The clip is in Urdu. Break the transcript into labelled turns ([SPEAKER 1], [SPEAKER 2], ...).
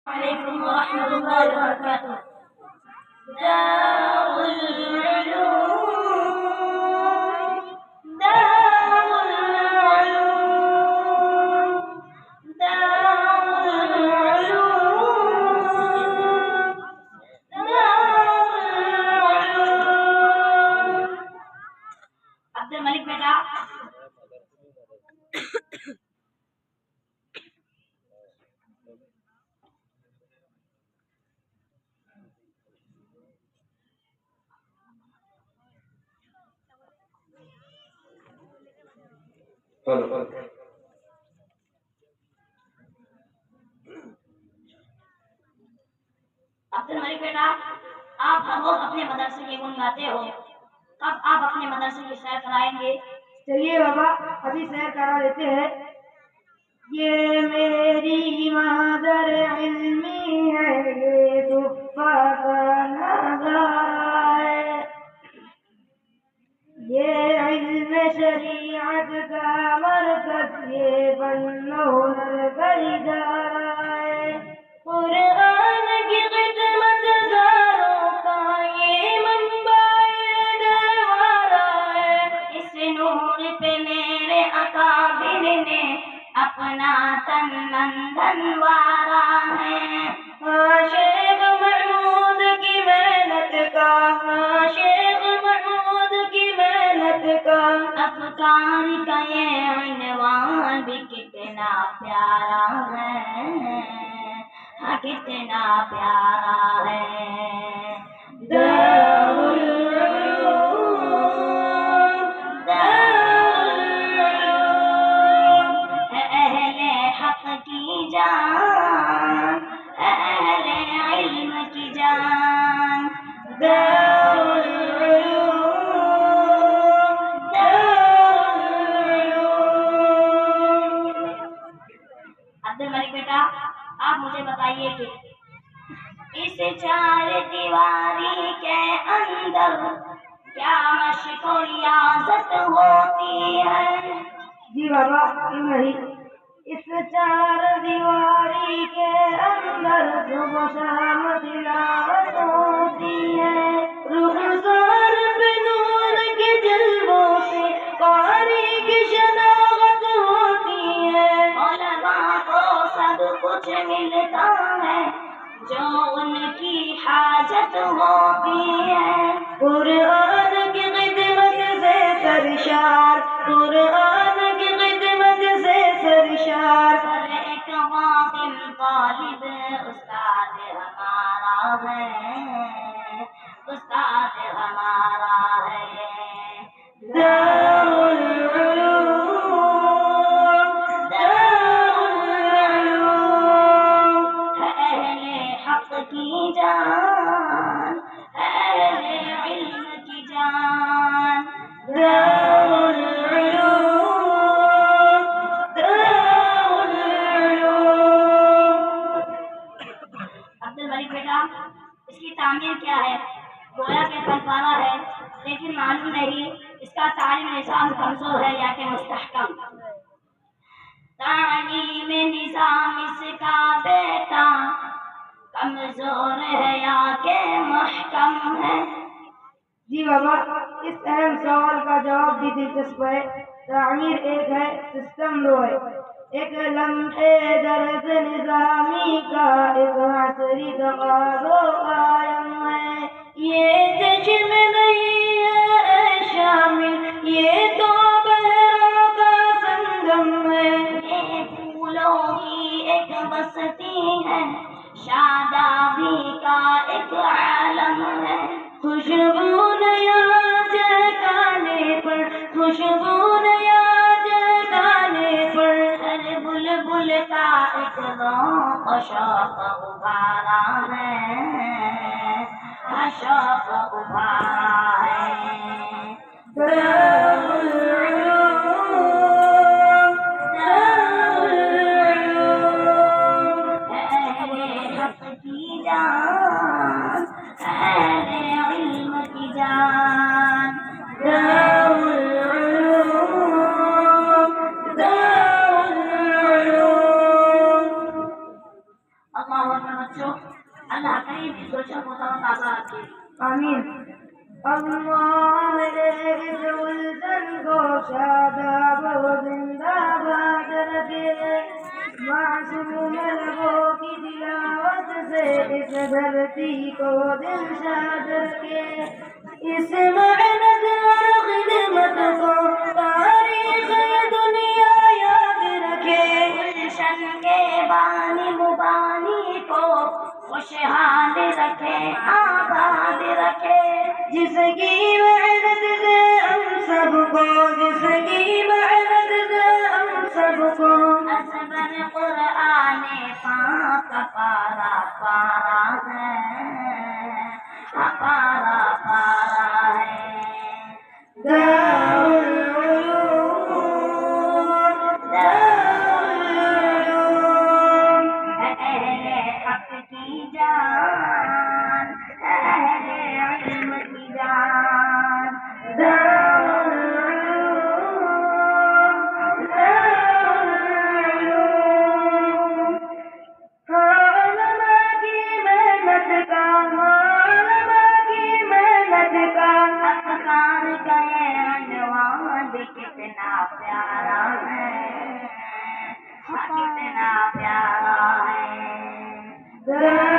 [SPEAKER 1] عليكم ورحمة الله وبركاته. دار العلوم دار العلوم دار العلوم دار العلوم. عبد الملك بیٹا عبد الملک بیٹا آپ ہر روز اپنے مدرسے کی گن گاتے ہو، کب آپ اپنے مدرسے کی سیر کرائیں گے؟
[SPEAKER 2] چلیے بابا ابھی سیر کرا دیتے ہیں. یہ میری مادر علمی ہے، یہ صفا کا نظارہ ہے، یہ علم شریعت کا مرکز، یہ فن و ہنر کا ادارہ ہے.
[SPEAKER 1] قرآن کی خدمت گاروں کا یہ منبع گہوارہ ہے، اس نور پہ میرے اکابر نے اپنا تن من دھن وارا ہے. ہاں شیخ محمود کی محنت کا، ہاں شیخ محمود کی محنت کا، افکار کا یہ عنوان بھی کتنا پیارا ہے، ہاں کتنا پیارا ہے. دار العلوم دار العلوم ہے اہل حق کی جان، اہل علم کی جان. دار العلوم دار العلوم. عبد الملک بیٹا آپ مجھے بتائیے کہ اس چار دیواری کے اندر کیا مشق و ریاضت ہوتی ہے؟
[SPEAKER 2] جی بابا کیوں نہیں، اس چار دیواری کے اندر صبح شام تلاوت ہوتی ہے.
[SPEAKER 1] رخسار پہ نور کے جلووں سے قاری کی شناخت ہوتی ہے. علماء کو سب کچھ ملتا ہے جو ان کی حاجت ہوتی ہے. قرآن کی خدمت سے سرشار، قرآن کی خدمت سے سرشار، ہر ایک واقع طالب استاد ہمارا ہے، استاد ہمارا ہے. دار العلوم دار العلوم ہے اہل حق کی جان، اہل علم کی جان. دار العلوم دار العلوم. عبد الملک بیٹا اس کی تعمیر کیا ہے؟ گویا کہ پنپارا ہے، لیکن معلوم نہیں اس کا تعلیم نظام کمزور ہے یا کہ مستحکم. تعلیم نظام اس کا بیٹا کمزور ہے یا کہ محکم ہے؟
[SPEAKER 2] جی بابا اس اہم سوال کا جواب بھی دلچسپ ہے. تعمیر ایک ہے، سسٹم دو ہے. ایک لمحے درس نظامی کا ایک عصری تقاضا قائم ہے.
[SPEAKER 1] یہ چشم نہیں ہے اے شامل، یہ تو بحروں کا سنگم ہے. یہ پھولوں کی ایک بستی ہے، شادابی کا ایک عالم ہے. خوشبو نیا جگانے پر، خوشبو نیا جگانے پر، ہر بلبل کا ایک ذوق و شوق ابھارا ہے، شوق ابھارا ہے. دار العلوم دار العلوم ہے اہل حق کی جان، اہل علم کی جان. دار العلوم دار العلوم. اللہ اکبر. بچوں اللہ کریم اس سوچوں کو آزاد کی
[SPEAKER 2] آمین اللہ میرے اس الجھن کو شاداب و زندہ باد رکھے معصوم لبوں کی تلاوت سے اس دھرتی کو دل شاد رکھے اس محنت اور خدمت کو تاریخ دنیا یاد رکھے
[SPEAKER 1] گلشن کے بانی مبانی کو خوشحال رکھے آباد رکھے
[SPEAKER 2] جس کی محنت سے ہم سب کو جس کی محنت سے ہم سب کو
[SPEAKER 1] ازبر قرآن پاک کا پارا پارا ہے پارا پارا ہے
[SPEAKER 2] دارالعلوم
[SPEAKER 1] اہل حق کی جان اہل علم کی جان
[SPEAKER 2] دارالعلوم دارالعلوم علماء کی محنت کا علماء کی محنت کا
[SPEAKER 1] افکار کا یہ عنوان بھی کتنا پیارا ہے کتنا پیارا ہے